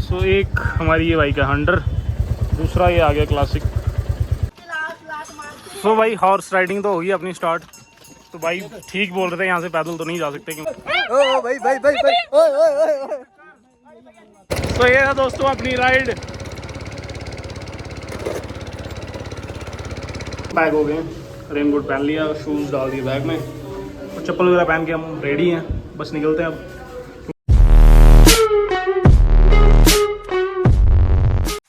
सो एक हमारी ये बाइक है हंडर, दूसरा ये आ गया क्लासिक। सो भाई हॉर्स राइडिंग तो होगी अपनी स्टार्ट। तो भाई ठीक बोल रहे थे, यहाँ से पैदल तो नहीं जा सकते क्योंकि ओ भाई भाई भाई भाई ओए ओए ओए। तो ये है दोस्तों अपनी राइड। बैग हो गए, रेनकोट पहन लिया, शूज़ डाल दिए बैग में और चप्पल वगैरह पहन के हम रेडी हैं, बस निकलते हैं अब।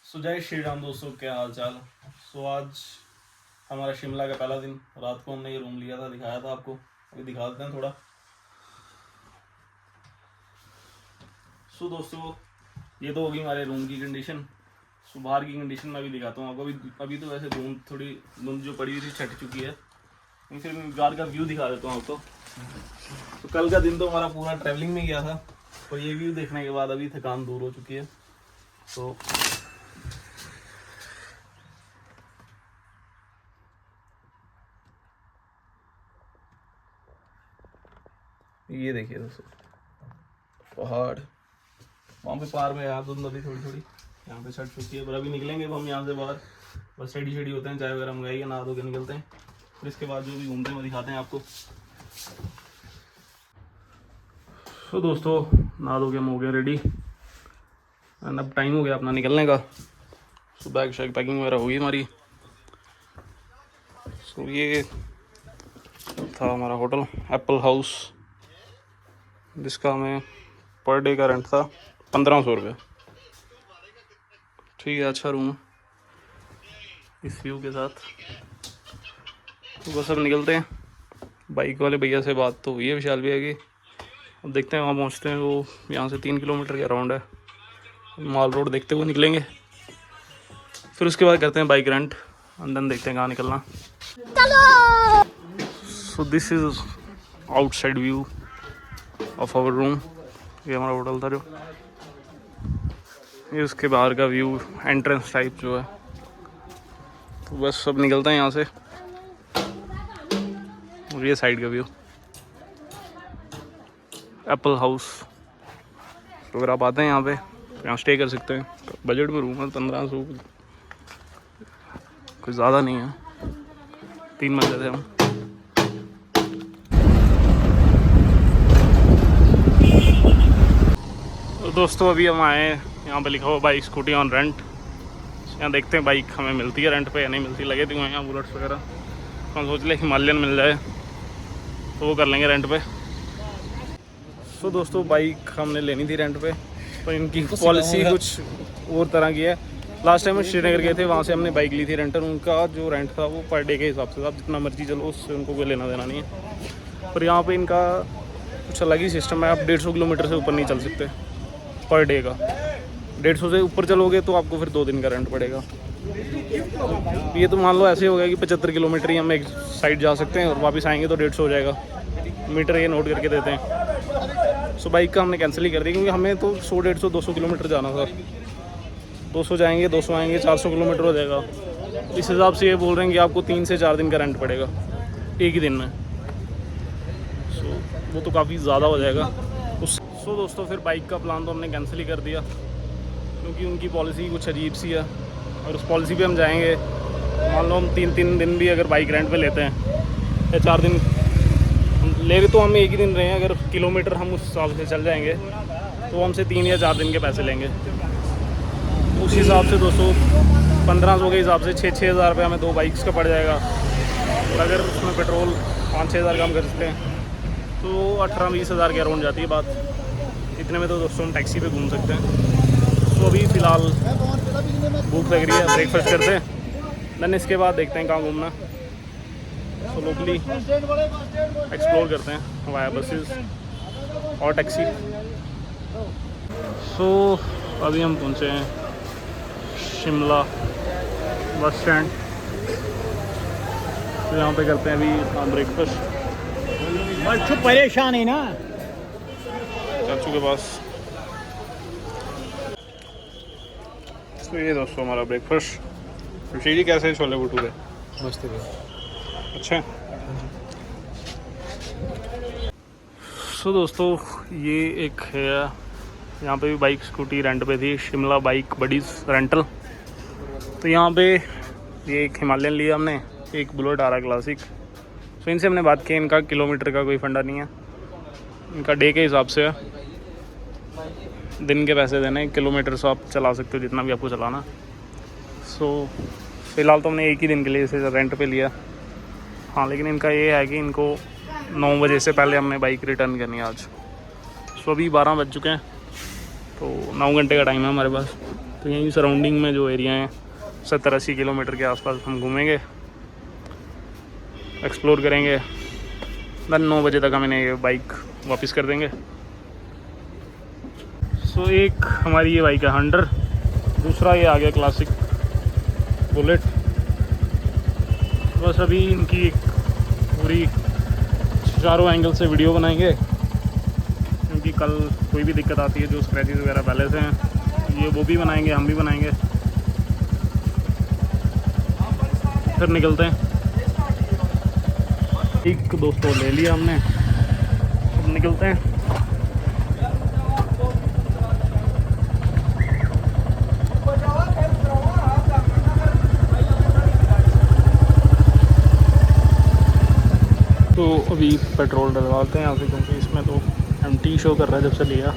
सो जय श्री राम दोस्तों, क्या हाल चाल। सो आज हमारा शिमला का पहला दिन, रात को हमने ये रूम लिया था, दिखाया था आपको, अभी दिखा देते हैं थोड़ा। सो दोस्तों ये तो होगी हमारे रूम की कंडीशन। सो बाहर की कंडीशन में अभी दिखाता हूँ आपको। अभी तो वैसे धुंध जो पड़ी हुई थी छट चुकी है, फिर मैं बाहर का व्यू दिखा देता हूँ आपको। तो कल का दिन तो हमारा पूरा ट्रैवलिंग में गया था, और ये व्यू देखने के बाद अभी थकान दूर हो चुकी है। तो ये देखिए दोस्तों पहाड़, वहाँ पे पार में यार धुंध अभी थोड़ी थोड़ी यहाँ पे छट चुकी है, पर अभी निकलेंगे अब हम यहाँ से बाहर। बस रेडी होते हैं, चाय वगैरह मंगाइए, नहा धो के निकलते हैं। फिर इसके बाद जो भी घूमते हैं वो दिखाते हैं आपको। तो दोस्तों नहा धो के हम हो गए रेडी, एंड अब टाइम हो गया अपना निकलने का। सो बैग शैग पैकिंग वगैरह होगी हमारी। सो ये था हमारा होटल एप्पल हाउस, जिसका हमें पर डे का रेंट था 1500 रुपये। ठीक है, अच्छा रूम इस व्यू के साथ। तो बस अब निकलते हैं। बाइक वाले भैया से बात तो हुई है विशाल भैया की, अब देखते हैं वहाँ पहुँचते हैं। वो यहाँ से 3 किलोमीटर के अराउंड है, माल रोड देखते हुए निकलेंगे। फिर उसके बाद करते हैं बाइक रेंट, अंदर देखते हैं कहाँ निकलना। So this is outside view of our room. ये हमारा होटल था जो, ये उसके बाहर का व्यू, एंट्रेंस टाइप जो है। तो बस सब निकलते हैं यहाँ से, और ये साइड का व्यू एप्पल हाउस। तो अगर आप आते हैं यहाँ पे तो यहाँ स्टे कर सकते हैं। बजट में रूम है 1500, कुछ ज़्यादा नहीं है, 3 मंजिल है हम। तो दोस्तों अभी हम आए हैं, यहाँ पे लिखा हुआ बाइक स्कूटी ऑन रेंट। यहाँ देखते हैं बाइक हमें मिलती है रेंट पे या नहीं मिलती। लगे थे यहाँ बुलेट्स वगैरह, हम सोच ले हिमालयन मिल जाए तो वो कर लेंगे रेंट पे। सो दोस्तों बाइक हमने लेनी थी रेंट पे, तो इनकी पॉलिसी कुछ और तरह की है। लास्ट टाइम हम श्रीनगर गए थे, वहाँ से हमने बाइक ली थी रेंटर। उनका जो रेंट था वो पर डे के हिसाब से था, आप जितना मर्जी चलो उससे उनको कोई लेना देना नहीं है। पर यहाँ पे इनका कुछ अलग ही सिस्टम है, आप 150 किलोमीटर से ऊपर नहीं चल सकते पर डे का। 150 से ऊपर चलोगे तो आपको फिर 2 दिन का रेंट पड़ेगा। ये तो मान लो ऐसे हो गया कि 75 किलोमीटर ही हम एक साइड जा सकते हैं, और वापस आएंगे तो 150 हो जाएगा। मीटर ये नोट करके देते हैं। सो बाइक का हमने कैंसिल ही कर दिया, क्योंकि हमें तो 100, 150, 200 किलोमीटर जाना था। 200 जाएंगे, 200 आएंगे, 400 किलोमीटर हो जाएगा। इस हिसाब से ये बोल रहे हैं कि आपको 3 से 4 दिन का रेंट पड़ेगा एक ही दिन में। सो वो तो काफ़ी ज़्यादा हो जाएगा। सो दोस्तों फिर बाइक का प्लान तो हमने कैंसिल ही कर दिया, क्योंकि उनकी पॉलिसी कुछ अजीब सी है, और उस पॉलिसी पे हम जाएंगे। मान लो हम 3 दिन भी अगर बाइक रेंट पे लेते हैं, या 4 दिन ले रहे, तो हम एक ही दिन रहे हैं। अगर किलोमीटर हम उस हिसाब से चल जाएंगे तो हमसे 3 या 4 दिन के पैसे लेंगे। उस हिसाब से दोस्तों 1500 के हिसाब से 6-6 हज़ार रुपये हमें 2 बाइक्स का पड़ जाएगा। और अगर उसमें पेट्रोल 5-6 हज़ार कम कर सकते हैं तो 18-20 हज़ार के अराउंड जाती है बात। इतने में तो दोस्तों हम टैक्सी पे घूम सकते हैं। तो अभी फ़िलहाल भूख लग रही है, ब्रेकफास्ट करते हैं, देन इसके बाद देखते हैं कहाँ घूमना। तो लोकली एक्सप्लोर करते हैं वाया बसेस और टैक्सी। सो अभी हम पहुँचे हैं शिमला बस स्टैंड। तो यहाँ पे करते हैं अभी ब्रेकफास्ट। बस चुप परेशान है ना चाचू के पास। तो ये दोस्तों हमारा ब्रेकफास्ट। ऋषि जी कैसे छोले भटूरे? मस्त है। अच्छा। सो दोस्तों ये एक है यहाँ पे भी बाइक स्कूटी रेंट पे थी, शिमला बाइक बडीज़ रेंटल। तो यहाँ पे ये एक हिमालयन लिया हमने, एक बुलेट आ रहा क्लासिक। तो इनसे हमने बात की, इनका किलोमीटर का कोई फंडा नहीं है, इनका डे के हिसाब से है, दिन के पैसे देने, किलोमीटर से आप चला सकते हो जितना भी आपको चलाना। सो फ़िलहाल तो हमने एक ही दिन के लिए इसे रेंट पे लिया। हाँ, लेकिन इनका ये है कि इनको 9 बजे से पहले हमने बाइक रिटर्न करनी है आज। सो अभी 12 बज चुके हैं, तो 9 घंटे का टाइम है हमारे पास। तो यहीं सराउंडिंग में जो एरिया हैं 70-80 किलोमीटर के आसपास हम घूमेंगे, एक्सप्लोर करेंगे। देन 9 बजे तक हम इन्हें ये बाइक वापस कर देंगे। सो एक हमारी ये बाइक है हंटर, दूसरा ये आ गया क्लासिक बुलेट। बस अभी इनकी एक पूरी चारों एंगल से वीडियो बनाएंगे, क्योंकि कल कोई भी दिक्कत आती है, जो स्क्रैचेस वगैरह पहले से हैं, ये वो भी बनाएंगे, हम भी बनाएंगे। फिर निकलते हैं। एक दोस्तों ले लिया हमने, अब निकलते हैं। तो अभी पेट्रोल डलवाते हैं यहाँ से, क्योंकि इसमें तो एम्प्टी शो कर रहा है जब से लिया।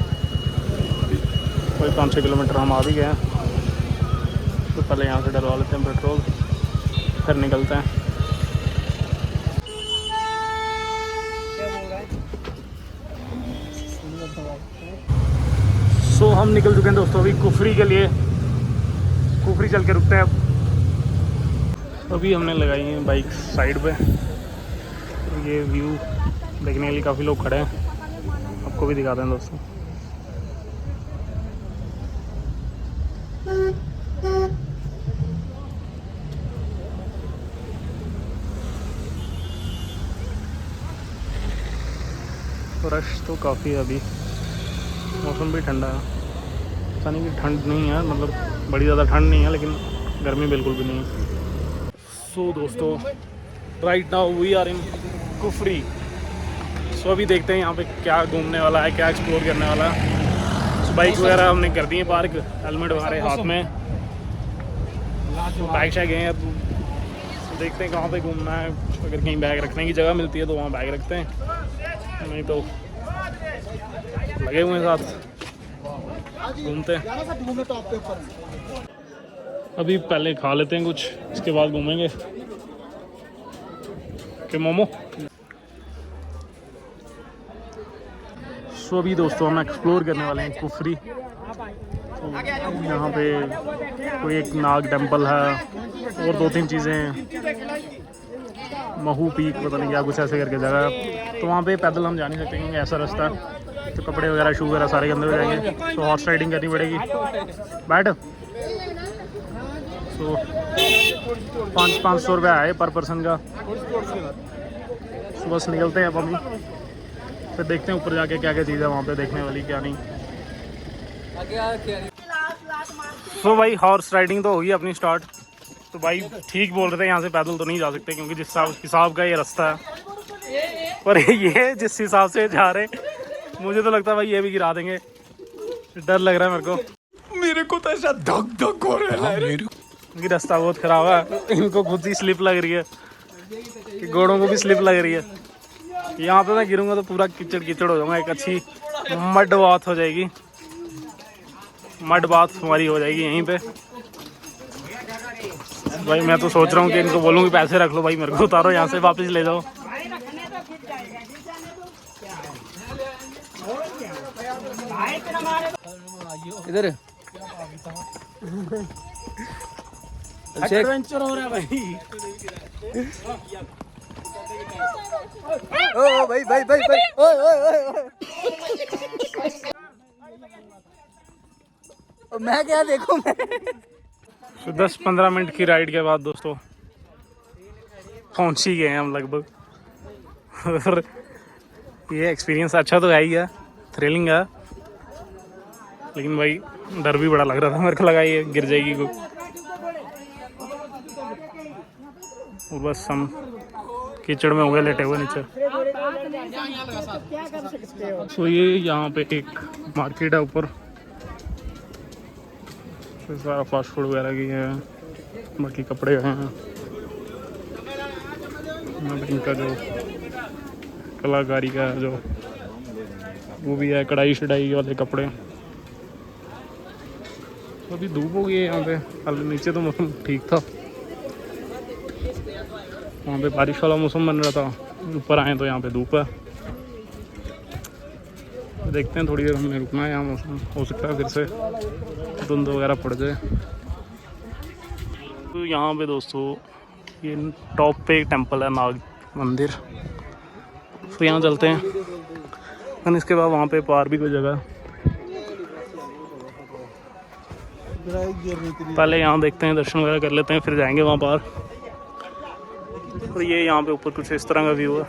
कोई 5-6 किलोमीटर हम आ भी गए हैं, तो पहले यहाँ से डलवा लेते हैं पेट्रोल, फिर निकलते हैं। सो हम निकल चुके हैं दोस्तों अभी कुफरी के लिए। कुफरी चल के रुकते हैं अब। अभी हमने लगाई है बाइक साइड पे, तो ये व्यू देखने के लिए काफ़ी लोग खड़े हैं, आपको भी दिखाते हैं दोस्तों। रश तो काफ़ी है अभी, मौसम भी ठंडा है। पता नहीं कि ठंड नहीं है, मतलब बड़ी ज़्यादा ठंड नहीं है, लेकिन गर्मी बिल्कुल भी नहीं है। सो दोस्तों, right now we are in Kufri. So अभी देखते हैं यहाँ पे क्या घूमने वाला है, क्या एक्सप्लोर करने वाला है। सो बाइक वगैरह हमने कर दी है पार्क, हेलमेट हमारे हाथ में, बाइक शाइक गए हैं। अब देखते हैं कहाँ पे घूमना है। अगर कहीं बैग रखने की जगह मिलती है तो वहाँ बैग रखते हैं, नहीं तो लगे हुए हैं साथ, घूमते हैं। अभी पहले खा लेते हैं कुछ, इसके बाद घूमेंगे। के मोमो। सो अभी दोस्तों हम एक्सप्लोर करने वाले हैं कुफरी। तो यहाँ पे कोई एक नाग टेम्पल है और 2-3 चीज़ें हैं, महू पीक पता नहीं क्या कुछ ऐसे करके जगह है। तो वहाँ पे पैदल हम जा नहीं सकते क्योंकि ऐसा रास्ता है, तो कपड़े वगैरह शू वगैरह सारे गंदे हो जाएंगे। तो हॉर्स राइडिंग करनी पड़ेगी, बैठ। तो 500 रुपये आए पर पर्सन का। तो बस निकलते हैं अब अभी, फिर देखते हैं ऊपर जाके क्या क्या चीज़ है वहाँ पे देखने वाली, क्या नहीं। तो भाई हॉर्स राइडिंग तो होगी अपनी स्टार्ट। तो भाई ठीक बोल रहे थे, यहाँ से पैदल तो नहीं जा सकते क्योंकि जिस हिसाब का ये रास्ता है, पर ये जिस हिसाब से जा रहे, मुझे तो लगता है भाई ये भी गिरा देंगे। डर लग रहा है मेरे को तो ऐसा धक धक हो रहा है क्योंकि रास्ता बहुत ख़राब है। इनको खुद ही स्लिप लग रही है, कि घोड़ों को भी स्लिप लग रही है। यहाँ पे मैं गिरूंगा तो पूरा कीचड़ कीचड़ हो जाऊंगा। एक अच्छी मड बाथ हो जाएगी, मड बाथ हमारी हो जाएगी यहीं पे। भाई मैं तो सोच रहा हूँ कि इनको बोलूँ कि पैसे रख लो भाई, मेरे को उतारो यहाँ से, वापस ले जाओ। इधर एडवेंचर हो रहा है भाई। ओ भाई भाई भाई भाई, ओए ओए ओए, मैं क्या देखूं मैं। 10-15 मिनट की राइड के बाद दोस्तों पहुंच ही गए हैं हम लगभग। और ये एक्सपीरियंस अच्छा तो है ही है, थ्रिलिंग है, लेकिन भाई डर भी बड़ा लग रहा था। मेरे को लगा ये गिर जाएगी कोई। और बस हम कीचड़ में हो गए लेटे हुए नीचे। तो ये यहाँ पे एक मार्केट है ऊपर, तो सारा फास्ट फूड वगैरह की है, बाकी कपड़े हैं, इनका जो कलाकारी का है जो वो भी है, कढ़ाई शढ़ाई वाले कपड़े। तो अभी धूप हो गई है यहाँ पे, कल नीचे तो मौसम ठीक था, वहाँ पे बारिश वाला मौसम बन रहा था, ऊपर आए तो यहाँ पे धूप है। तो देखते हैं थोड़ी देर हमें रुकना है यहाँ, मौसम हो सकता है फिर से धुंध वगैरह पड़ जाए। तो यहाँ पे दोस्तों ये टॉप पे टेंपल है, नाग मंदिर, तो यहाँ चलते हैं। और इसके बाद वहाँ पे पार भी कोई जगह, पहले यहाँ देखते हैं, दर्शन वगैरह कर लेते हैं, फिर जाएंगे वहाँ पार। और ये यहाँ पे ऊपर कुछ इस तरह का व्यू है।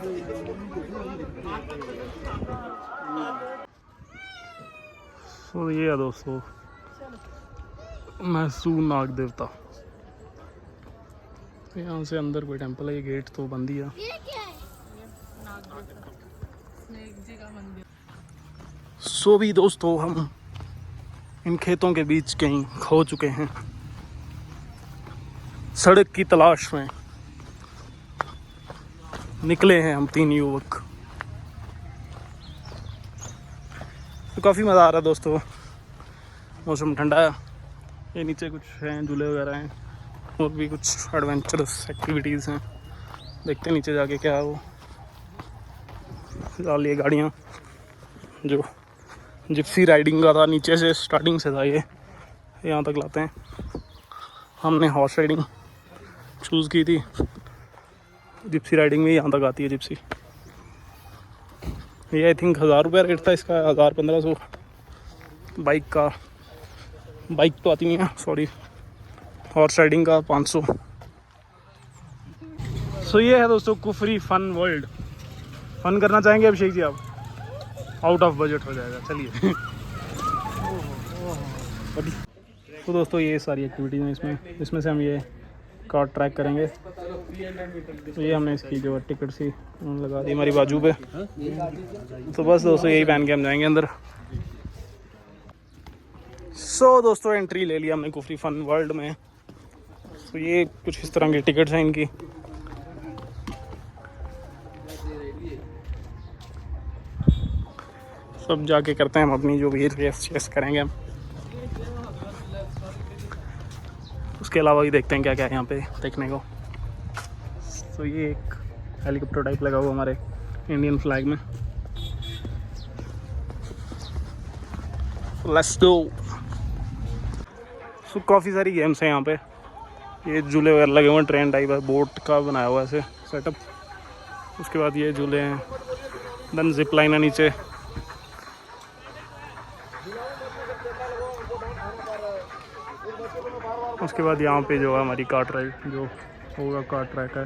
तो ये है दोस्तों मैसूर नाग देवता। यहाँ से अंदर कोई टेंपल है, ये गेट तो बंद ही है। सो भी दोस्तों हम इन खेतों के बीच कहीं खो चुके हैं, सड़क की तलाश में निकले हैं हम तीन युवक। तो काफ़ी मज़ा आ रहा है दोस्तों, मौसम ठंडा है, ये नीचे कुछ हैं झूले वगैरह हैं, और भी कुछ एडवेंचरस एक्टिविटीज़ हैं, देखते हैं नीचे जाके क्या है वो। फिलहाल ये गाड़ियाँ जो जिप्सी राइडिंग का था, नीचे से स्टार्टिंग से था, ये यहाँ तक लाते हैं। हमने हॉर्स राइडिंग चूज़ की थी, जिप्सी राइडिंग में यहाँ तक आती है जिप्सी। ये आई थिंक 1000 रुपया रेट था इसका, 1000-1500। बाइक का, बाइक तो आती नहीं है, सॉरी, हॉर्स राइडिंग का 500। सो ये है दोस्तों कुफरी फन वर्ल्ड। फन करना चाहेंगे अभिषेक जी आप? आउट ऑफ बजट हो जाएगा, चलिए। तो दोस्तों ये सारी एक्टिविटीज़ हैं इसमें से हम ये कार ट्रैक करेंगे। तो ये हमने इसकी जो टिकट सी लगा दी हमारी बाजू पे। तो बस दोस्तों यही पहन के हम जाएंगे अंदर। सो दोस्तों एंट्री ले लिया हमने कुफरी फन वर्ल्ड में। तो ये कुछ इस तरह की टिकट्स हैं इनकी। सब जाके करते हैं हम अपनी जो भी रेस करेंगे हम। उसके अलावा भी देखते हैं क्या क्या है यहाँ पे देखने को। तो ये एक हेलीकॉप्टर टाइप लगा हुआ हमारे इंडियन फ्लैग में। Let's go. सो काफ़ी सारी गेम्स हैं यहाँ पे, ये झूले वगैरह लगे हुए हैं, ट्रेन टाइप है, बोट का बनाया हुआ है ऐसे सेटअप। उसके बाद ये झूले हैं, देन जिप लाइन है नीचे। उसके बाद यहाँ पे जो है हमारी कार ट्रैक जो होगा, कार ट्रैक है।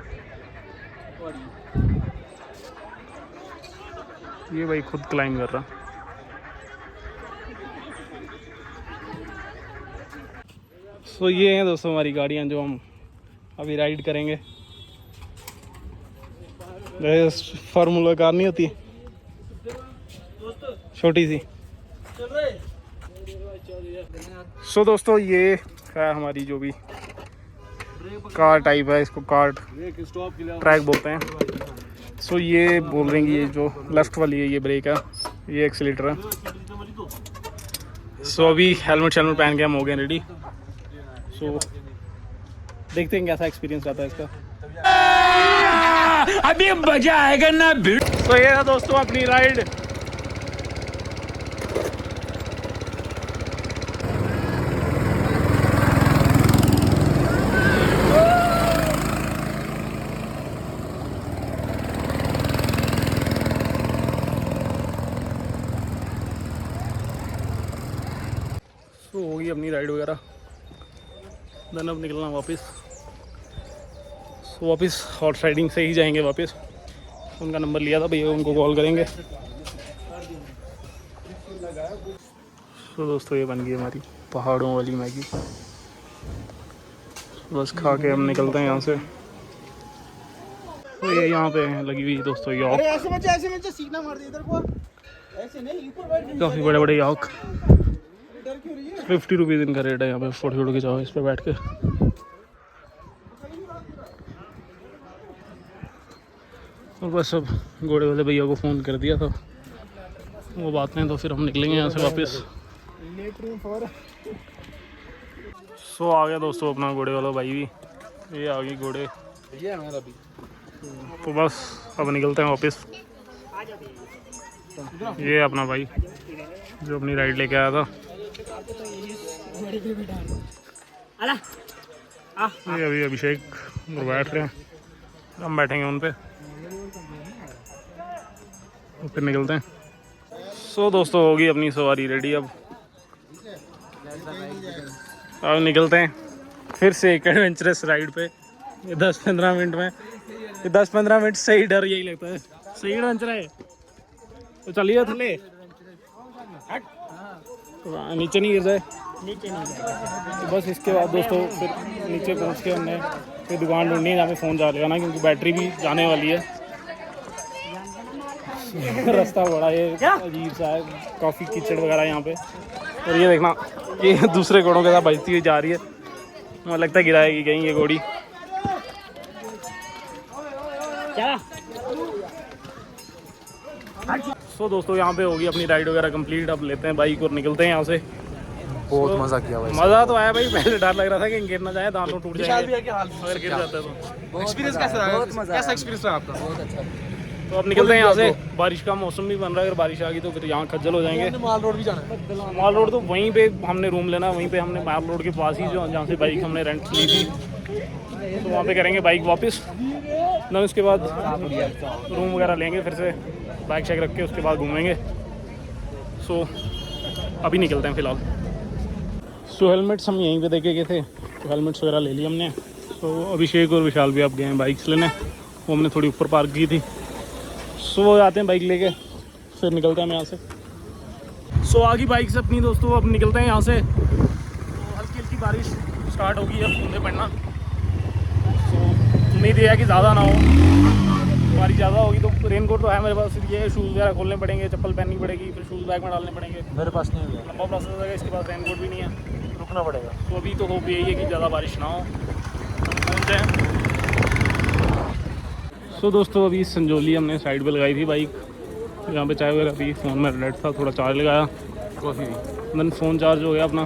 ये भाई खुद क्लाइंब कर रहा। सो ये हैं दोस्तों हमारी गाड़ियाँ जो हम अभी राइड करेंगे। फार्मूला कार नहीं होती छोटी सी। सो दोस्तों ये है हमारी जो भी कार टाइप है, इसको कार ट्रैक बोलते हैं। सो ये बोल रहे हैं कि ये जो लेफ्ट वाली है ये ब्रेक है, ये एक्सीलेटर है। सो अभी हेलमेट पहन के हम हो गए रेडी। सो देखते हैं कैसा एक्सपीरियंस आता है इसका। अभी मजा आएगा ना। तो ये है दोस्तों अपनी राइड। तो होगी अपनी राइड वगैरह, देन अब निकलना वापस। सो वापस हॉर्स राइडिंग से ही जाएंगे वापस। उनका नंबर लिया था भैया, उनको कॉल करेंगे। तो दोस्तों ये बन गई हमारी पहाड़ों वाली मैगी। बस खा के हम निकलते हैं यहाँ से। तो ये यहाँ पे लगी हुई दोस्तों यॉक, ऐसे सीखना मार दे इधर को, ऐसे नहीं ऊपर बैठ। काफ़ी बड़े बड़े यॉक। 50 रुपीज़ इनका रेट है यहाँ पे। फोटो वोटो खिंचाओ इस पर बैठ के। और बस अब घोड़े वाले भैया को फ़ोन कर दिया था, वो बात नहीं तो फिर हम निकलेंगे यहाँ से वापस। सो आ गया दोस्तों अपना घोड़े वाला भाई भी, ये आ गई घोड़े। तो बस अब निकलते हैं वापस। ये अपना भाई जो अपनी राइड लेके आया था, ये अभी अभिषेक और बैठ रहे हैं, हम बैठेंगे उन पे तो फिर निकलते हैं। सो दोस्तों होगी अपनी सवारी रेडी। अब निकलते हैं फिर से एक एडवेंचरस राइड पे। ये 10-15 मिनट में, ये 10-15 मिनट सही डर यही लगता है, सही एडवेंचर है। तो चलिए थले नीचे नहीं गिर जाए, नीचे नहीं जाए। तो बस इसके बाद दोस्तों फिर नीचे पहुंच के हमने फिर दुकान ढूंढनी है जहाँ पे फ़ोन चार्ज लगाना, क्योंकि बैटरी भी जाने वाली है। रास्ता बड़ा ये अजीब सा है, काफ़ी कीचड़ वगैरह यहाँ पे। और ये देखना, ये दूसरे घोड़ों के साथ बजती हुई जा रही है, मुझे लगता है गिराएगी कहीं ये घोड़ी। क्या सो दोस्तों यहाँ पे होगी अपनी राइड वगैरह कंप्लीट। अब लेते हैं बाइक और निकलते हैं यहाँ से। बहुत मजा किया भाई, मज़ा तो आया भाई। पहले डर लग रहा था कि गिर ना जाए, दांतों टूट जाएंगे अगर गिर जाता है तो। एक्सपीरियंस कैसा रहा? बहुत मजा, कैसा एक्सपीरियंस रहा आपका? बहुत अच्छा। तो अब निकलते हैं यहाँ से। बारिश का मौसम भी बन रहा है, अगर बारिश आ गई तो फिर यहाँ खज्जल हो जाएंगे। माल रोड भी जाना है। माल रोड तो वहीं पे हमने रूम लेना, वहीं पे हमने माल रोड के पास ही जो जहाँ से बाइक हमने रेंट ली थी, तो वहाँ पे करेंगे बाइक वापस ना। उसके बाद रूम वगैरह लेंगे, फिर से बाइक शेक रख के उसके बाद घूमेंगे। सो अभी निकलते हैं फ़िलहाल। सो हेलमेट्स हम यहीं पे देखे गए थे, तो हेलमेट्स वगैरह ले लिए हमने। तो अभिषेक और विशाल भी आप गए हैं बाइक्स लेने, वो हमने थोड़ी ऊपर पार्क की थी। सो वो आते हैं बाइक लेके, फिर निकलते हैं हम यहाँ से। सो आ गई बाइक से अपनी दोस्तों, अब निकलते हैं यहाँ से। तो हल्की हल्की बारिश स्टार्ट होगी, अब बूंदे पड़ना। सो उम्मीद ये है कि ज़्यादा ना हो, बारिश ज़्यादा होगी तो रेन कोट तो है मेरे पास। ये शूज़ वगैरह खोलने पड़ेंगे, चप्पल पहननी पड़ेगी, फिर शूज़ बैग में डालने पड़ेंगे। मेरे पास नहीं है, लंबा प्रोसेस हो जाएगा, इसके पास रेन कोट भी नहीं है, रुकना पड़ेगा। तो अभी तो होप यही है कि ज़्यादा बारिश ना हो, पहुँच जाए। सो दोस्तों अभी संजोली हमने साइड पे लगाई थी बाइक, यहाँ पे चाय वगैरह पी, फ़ोन में रेड था, थोड़ा चार्ज लगाया, कॉफ़ी देन फ़ोन चार्ज हो गया अपना।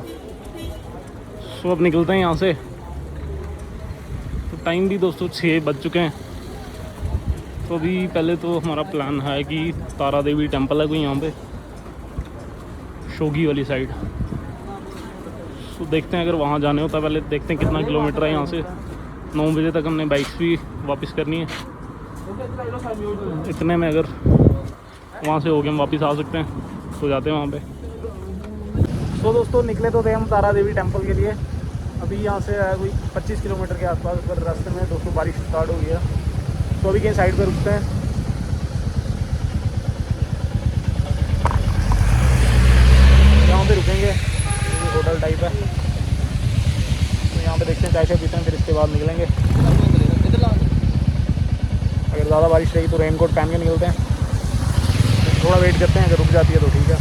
सो अब निकलते हैं यहाँ से। तो टाइम भी दोस्तों 6 बज चुके हैं। तो अभी पहले तो हमारा प्लान है कि तारा देवी टेम्पल है कोई यहाँ पे शोगी वाली साइड, तो देखते हैं अगर वहाँ जाने होता है। पहले देखते हैं कितना किलोमीटर है यहाँ से। 9 बजे तक हमने बाइक्स भी वापस करनी है, इतने में अगर वहाँ से हो गए हम वापस आ सकते हैं, तो जाते हैं वहाँ पे। तो दोस्तों निकले तो थे हम तारा देवी टेम्पल के लिए। अभी यहाँ से है कोई 25 किलोमीटर के आसपास, पर रास्ते में दोस्तों बारिश स्टार्ट हो गई है, तो अभी कहीं साइड पे रुकते हैं। यहाँ पे रुकेंगे, होटल टाइप है, तो यहाँ पे देखते हैं चाय शाय पीते हैं, फिर इसके बाद निकलेंगे। अगर ज़्यादा बारिश रही तो रेन कोट पहन के निकलते हैं, थोड़ा वेट करते हैं, अगर रुक जाती है तो ठीक है।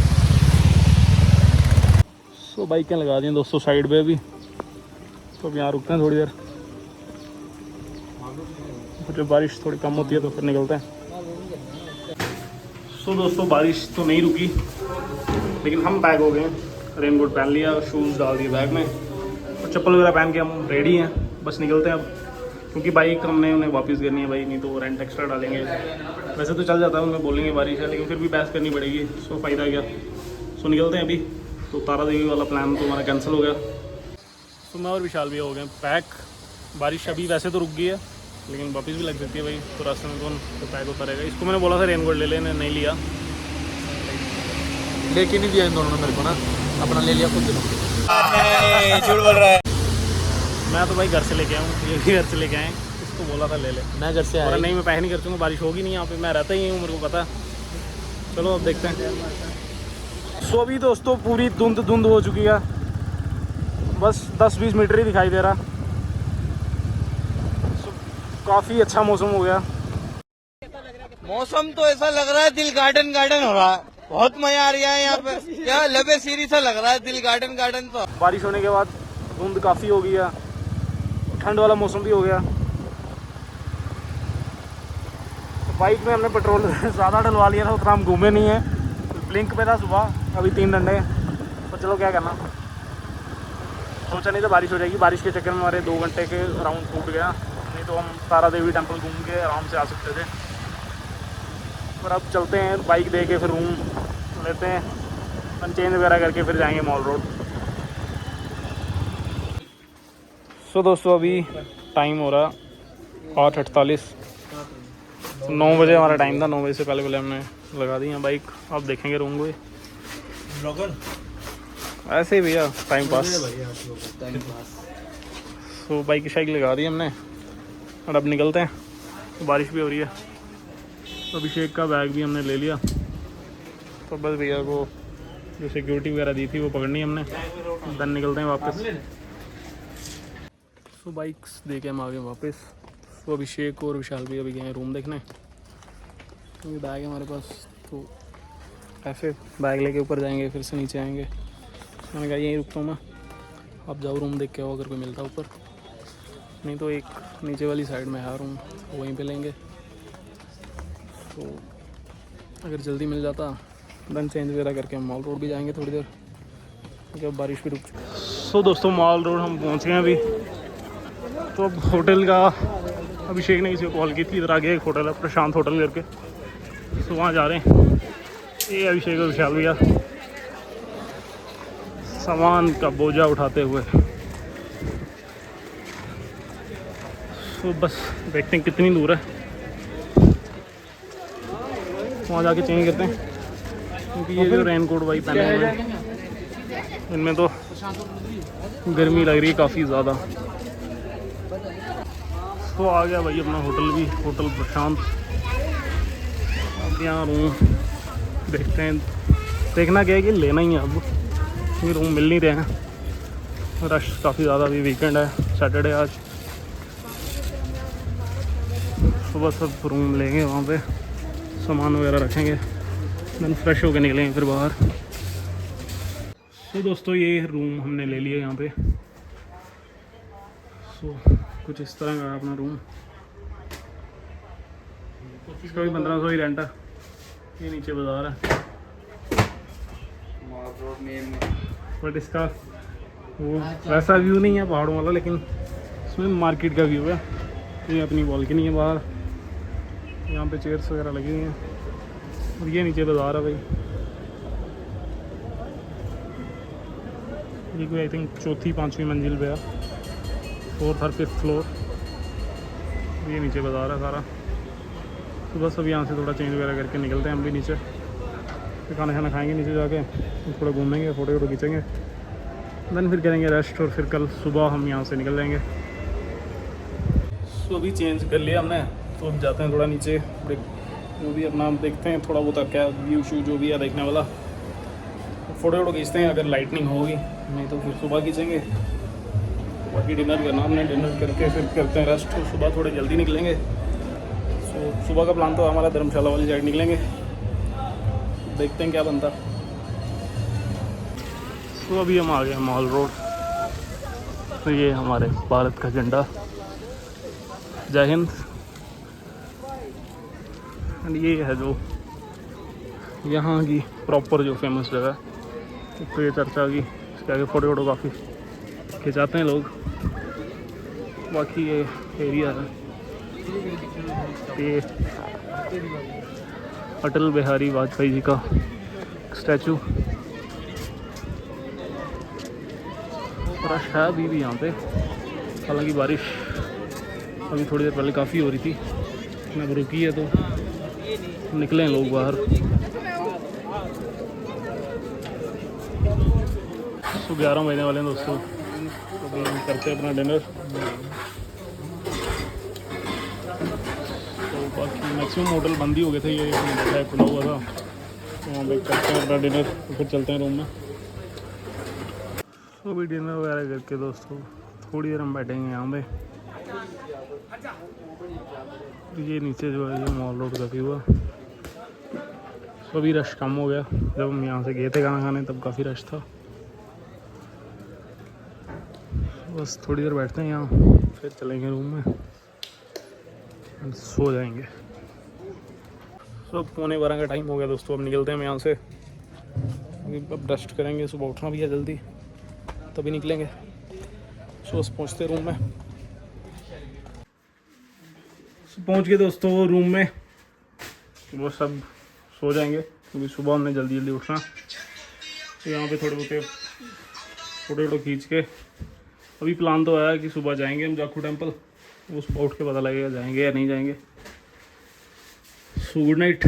सो बाइकें लगा दी दोस्तों साइड पे अभी, तो अब यहाँ रुकते हैं थोड़ी देर, जब बारिश थोड़ी कम होती है तो फिर निकलते हैं। सो दोस्तों बारिश तो नहीं रुकी, लेकिन हम पैक हो गए, रेन कोट पहन लिया, शूज़ डाल दिए बैग में और चप्पल वगैरह पहन के हम रेडी हैं, बस निकलते हैं अब। क्योंकि बाइक हमने उन्हें वापस करनी है भाई, नहीं तो रेंट एक्स्ट्रा डालेंगे। वैसे तो चल जाता है, उन्हें बोलेंगे बारिश है, लेकिन फिर भी बहस करनी पड़ेगी, सो फ़ायदा क्या। सो निकलते हैं अभी। तो तारा देवी वाला प्लान तो हमारा कैंसिल हो गया। सो मैं और विशाल भी हो गए पैक। बारिश अभी वैसे तो रुक गई है, लेकिन वापस भी लग सकती है भाई, तो रास्ते में कौन तो पैक होता रहेगा। इसको मैंने बोला था रेन कोट ले लेने, नहीं लिया, लेके नहीं दिया इन दोनों ने मेरे को ना, अपना ले लिया खुद। झूठ बोल रहा है। मैं तो भाई घर से लेके आया हूँ, ये भी घर से लेके आए, इसको बोला था ले ले, मैं घर से आया नहीं मैं पैसे नहीं खर्चूंगा, बारिश होगी नहीं यहाँ पे, मैं रहता ही हूँ, मेरे को पता। चलो अब देखते हैं। सो अभी दोस्तों पूरी धुंध हो चुकी है, बस 10-20 मीटर ही दिखाई दे रहा। काफ़ी अच्छा मौसम हो गया। मौसम तो ऐसा लग रहा है दिल गार्डन गार्डन हो रहा है। बहुत मजा आ रहा है यहाँ पे, क्या लबे सीरी सा लग रहा है दिल गार्डन गार्डन तो। बारिश होने के बाद धुंध काफ़ी हो गई है, ठंड वाला मौसम भी हो गया। तो बाइक में हमने पेट्रोल ज़्यादा डलवा लिया था, उतना हम घूमे नहीं है। ब्लिंक पे था सुबह, अभी 3 घंटे, तो चलो क्या करना, सोचा नहीं था बारिश हो जाएगी। बारिश के चक्कर में हमारे 2 घंटे के राउंड टूट गया, नहीं तो हम तारा देवी टेम्पल घूम के आराम से आ सकते थे। पर अब चलते हैं, बाइक दे के फिर रूम लेते हैं, चेंज वगैरह करके फिर जाएंगे मॉल रोड। सो दोस्तों अभी टाइम हो रहा 8:48, 9 बजे हमारा टाइम था। 9 बजे से पहले हमने लगा दी है बाइक। अब देखेंगे रूम को, ऐसे ही भैया टाइम पास। तो बाइक की शाइक लगा दी हमने और अब निकलते हैं। बारिश भी हो रही है, तो अभिषेक का बैग भी हमने ले लिया। तो बस भैया को जो सिक्योरिटी वगैरह दी थी वो पकड़नी हमने, देन निकलते हैं वापस। सो बाइक्स दे के हम आ गए वापस। तो अभिषेक और विशाल भी अभी गए हैं रूम देखने, क्योंकि बैग है हमारे पास। तो ऐसे बैग लेके ऊपर जाएंगे, फिर से नीचे आएंगे। मैंने कहा यहीं रुकता हूँ मैं, आप जाओ रूम देख के आओ, अगर कोई मिलता ऊपर, नहीं तो एक नीचे वाली साइड में है रूम, वहीं पे लेंगे। तो अगर जल्दी मिल जाता देन चेंज वगैरह करके हम मॉल रोड भी जाएंगे थोड़ी देर, क्योंकि अब बारिश भी रुक चुकी है। सो दोस्तों मॉल रोड हम पहुँच गए अभी। तो अब होटल का अभिषेक ने किसी को कॉल की थी, इधर आगे एक होटल है प्रशांत होटल करके, तो वहाँ जा रहे हैं। ये अभिषेक और विशाल भैया सामान का बोझा उठाते हुए। तो बस देखते हैं कितनी दूर है, वहाँ जाके चेंज करते हैं। क्योंकि ये जो रेन कोट भाई पहने हुए हैं, इनमें तो गर्मी लग रही है काफ़ी ज़्यादा। तो आ गया भाई अपना होटल भी, होटल प्रशांत। अब यहाँ रूम देखते हैं, देखना क्या है कि लेना ही है अब, ये रूम मिल नहीं रहे हैं, रश काफ़ी ज़्यादा। अभी वीकेंड है, सैटरडे आज। सुबह सब रूम लेंगे, वहाँ पे सामान वगैरह रखेंगे, देन फ्रेश होकर निकलेंगे फिर बाहर। सो दोस्तों ये रूम हमने ले लिया यहाँ पे। सो कुछ इस तरह का अपना रूम, इसका भी 1500 ही रेंट है। ये नीचे बाजार है, बट इसका वो वैसा व्यू नहीं है पहाड़ों वाला, लेकिन इसमें मार्केट का व्यू है। ये अपनी बालकनी है बाहर, यहाँ पे चेयर्स वगैरह लगी हुई हैं, और ये नीचे बाजार है भाई। ये कोई आई थिंक 4th-5वीं मंजिल पे है, 4th और 5th फ्लोर। ये नीचे बाजार है सारा। तो बस अब यहाँ से थोड़ा चेंज वगैरह करके निकलते हैं हम भी नीचे, फिर खाना खाना खाएंगे नीचे जाके, थोड़ा घूमेंगे, फ़ोटो खींचेंगे, देन फिर करेंगे रेस्ट, और फिर कल सुबह हम यहाँ से निकल जाएंगे। सो अभी चेंज कर लिया हमने, तो हम जाते हैं थोड़ा नीचे, जो भी अपना देखते हैं थोड़ा बहुत क्या व्यू शू जो भी है देखने वाला, फ़ोटो खींचते हैं। अगर लाइटनिंग होगी, नहीं तो फिर सुबह खींचेंगे। बाकी डिनर करना हमने, डिनर करके फिर करते हैं रेस्ट, और सुबह थोड़े जल्दी निकलेंगे। सो सुबह का प्लान तो हमारा धर्मशाला वाली साइड निकलेंगे, देखते हैं क्या बनता। तो अभी हम आ गए मॉल रोड। तो ये हमारे भारत का झंडा, जय हिंद। एंड ये है जो यहाँ की प्रॉपर जो फेमस जगह, तो ये चर्चा की, इसके आगे फ़ोटो काफ़ी खिंचाते हैं लोग। बाकी ये एरिया है, ये अटल बिहारी वाजपेयी जी का स्टैचू। रश है अभी भी यहाँ पे, हालांकि बारिश अभी थोड़ी देर पहले काफ़ी हो रही थी, अब रुकी है, तो निकले हैं लोग बाहर। तो 11 बजने वाले हैं दोस्तों, तो अभी हम करते हैं अपना डिनर। तो बाकी मैक्सिमम होटल बंद ही हो गए थे, ये है खुला हुआ था, तो वहाँ पे करते हैं अपना डिनर, तो फिर चलते हैं रूम में। तो भी डिनर वगैरह करके दोस्तों थोड़ी देर हम बैठेंगे यहाँ पे। ये नीचे जो है ये मॉल रोड का व्यू है। तो अभी रश कम हो गया, जब हम यहाँ से गए थे खाना खाने तब काफ़ी रश था। बस थोड़ी देर बैठते हैं यहाँ, फिर चलेंगे रूम में, सो जाएंगे। तो 11:15 का टाइम हो गया दोस्तों, अब निकलते हैं हम यहाँ से। अब डस्ट करेंगे, सुबह उठना भी है जल्दी, तभी निकलेंगे। सो बस पहुँचते रूम में। पहुँच गए दोस्तों रूम में, वो सब सो जाएंगे क्योंकि सुबह हमने जल्दी जल्दी उठना। तो यहाँ पे थोड़े बहुत फ़ोटो खींच के अभी प्लान तो आया कि सुबह जाएंगे हम जाखू टेम्पल। वो सुबह उठ के पता लगेगा जाएंगे या नहीं जाएंगे। So good night.